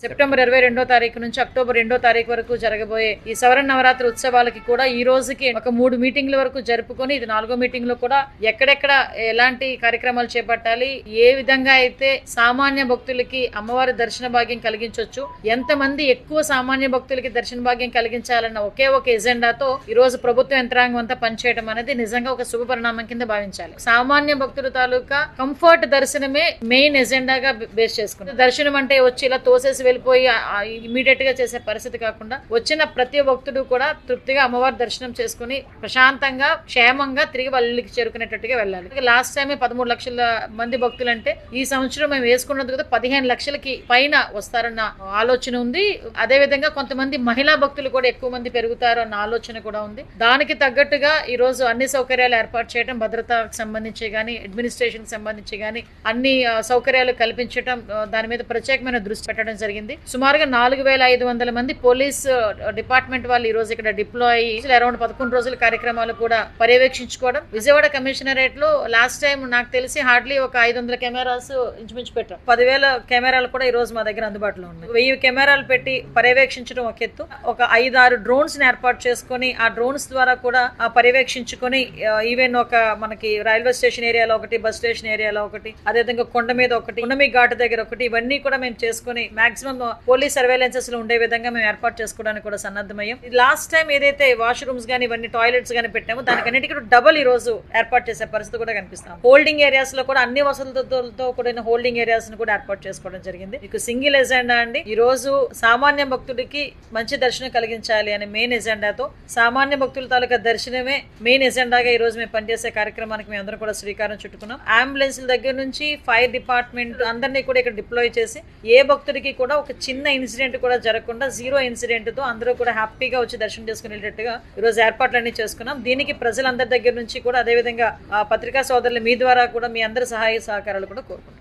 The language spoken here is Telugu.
సెప్టెంబర్ 22వ తారీఖు నుంచి అక్టోబర్ 2వ తారీఖు వరకు జరగబోయే ఈ సవరణ నవరాత్రి ఉత్సవాలకి కూడా ఈ రోజుకి ఒక 3 మీటింగ్ల వరకు జరుపుకొని ఇది 4వ మీటింగ్ లో కూడా ఎక్కడెక్కడ ఎలాంటి కార్యక్రమాలు చేపట్టాలి, ఏ విధంగా అయితే సామాన్య భక్తులకి అమ్మవారి దర్శన భాగ్యం కలిగించవచ్చు, ఎంతమంది ఎక్కువ సామాన్య భక్తులకి దర్శన భాగ్యం కలిగించాలన్న ఒకే ఒక ఎజెండాతో ఈ రోజు ప్రభుత్వ యంత్రాంగం అంతా పనిచేయడం అనేది నిజంగా ఒక శుభ పరిణామం కింద భావించాలి. సామాన్య భక్తుల తాలూకా కంఫర్ట్ దర్శనమే మెయిన్ ఎజెండాగా బేస్ చేసుకుంది. దర్శనం అంటే వచ్చి ఇలా తోసేసి వెళ్ళిపోయి ఇమీడియట్ గా చేసే పరిస్థితి కాకుండా వచ్చిన ప్రతి భక్తుడు కూడా తృప్తిగా అమ్మవారి దర్శనం చేసుకుని ప్రశాంతంగా క్షేమంగా తిరిగి వాళ్ళ ఇళ్ళకి చేరుకునేటట్టుగా వెళ్ళాలి. లాస్ట్ టైం 13 లక్షల మంది భక్తులు అంటే ఈ సంవత్సరం మేము వేసుకున్నది కదా 15 లక్షలకి పైన వస్తారన్న ఆలోచన ఉంది. అదే విధంగా కొంతమంది మహిళా భక్తులు కూడా ఎక్కువ మంది పెరుగుతారు అన్న ఆలోచన కూడా ఉంది. దానికి తగ్గట్టుగా ఈ రోజు అన్ని సౌకర్యాలు ఏర్పాటు చేయడం, భద్రతకు సంబంధించి గానీ అడ్మినిస్ట్రేషన్ సంబంధించి గానీ అన్ని సౌకర్యాలు కల్పించడం, దాని మీద ప్రత్యేకమైన దృష్టి పెట్టడం జరిగింది. సుమారుగా 4500 మంది పోలీస్ డిపార్ట్మెంట్ వాళ్ళు ఈ రోజు ఇక్కడ డిప్లాయ్ అయ్యి అరౌండ్ 11 రోజుల కార్యక్రమాలు కూడా పర్యవేక్షించుకోవడం. విజయవాడ కమిషనరేట్ లో లాస్ట్ టైం నాకు తెలిసి హార్డ్లీ ఒక 500 కెమెరాస్ ఇంచుమించు పెట్టాం. 10,000 కెమెరాలు కూడా ఈ రోజు మా దగ్గర అందుబాటులో ఉన్నాయి. 1000 కెమెరాలు పెట్టి పర్యవేక్షించడం ఒక ఎత్తు, ఒక 5-6 డ్రోన్స్ ని ఏర్పాటు చేసుకుని ఆ డ్రోన్స్ ద్వారా కూడా పర్యవేక్షించుకొని ఈవెన్ ఒక మనకి రైల్వే స్టేషన్ ఏరియాలో ఒకటి, బస్ స్టేషన్ ఏరియాలో ఒకటి, అదేవిధంగా కొండ మీద ఒకటి, ఉన్నమి ఘాట్ దగ్గర ఒకటి, ఇవన్నీ కూడా మేము చేసుకుని మాక్సిమం పోలీస్ సర్వేలెన్సెస్ లో ఉండే విధంగా మేము ఏర్పాటు చేసుకోవడానికి కూడా సన్నద్ధమయ్యాం. లాస్ట్ టైం ఏదైతే వాష్రూమ్స్ గానీ ఇవన్నీ టాయిలెట్స్ గానీ పెట్టామో దానికన్నిటికీ డబుల్ ఈ రోజు ఏర్పాటు చేసే పరిస్థితి కూడా కనిపిస్తాం. హోల్డింగ్ ఏరియాస్ లో కూడా అన్ని వసతులతో కూడిన హోల్డింగ్ ఏరియాస్ ను కూడా ఏర్పాటు చేసుకోవడం జరిగింది. మీకు సింగిల్ ఎజెండా అండి, ఈ రోజు సామాన్య భక్తుడికి మంచి దర్శనం కలిగించాలి అనే మెయిన్ ఎజెండాతో సామాన్య భక్తుల తాలూకా దర్శనమే మెయిన్ ఎజెండాగా ఈ రోజు మేము పనిచేసే కార్యక్రమానికి మేము అందరం కూడా శ్రీకారం చుట్టుకున్నాం. అంబులెన్స్ల దగ్గర నుంచి ఫైర్ డిపార్ట్మెంట్ అందరినీ కూడా ఇక్కడ డిప్లాయ్ చేసి ఏ భక్తుడికి కూడా ఒక చిన్న ఇన్సిడెంట్ కూడా జరగకుండా 0 ఇన్సిడెంట్ తో అందరూ కూడా హ్యాపీగా వచ్చి దర్శనం చేసుకునేటట్టుగా ఈ రోజు ఏర్పాట్లన్నీ చేసుకున్నాం. దీనికి ప్రజలందరి దగ్గర నుంచి కూడా అదేవిధంగా పత్రికా సోదరులు మీ ద్వారా కూడా మీ అందరి సహాయ సహకారాలు కూడా కోరుకుంటున్నాం.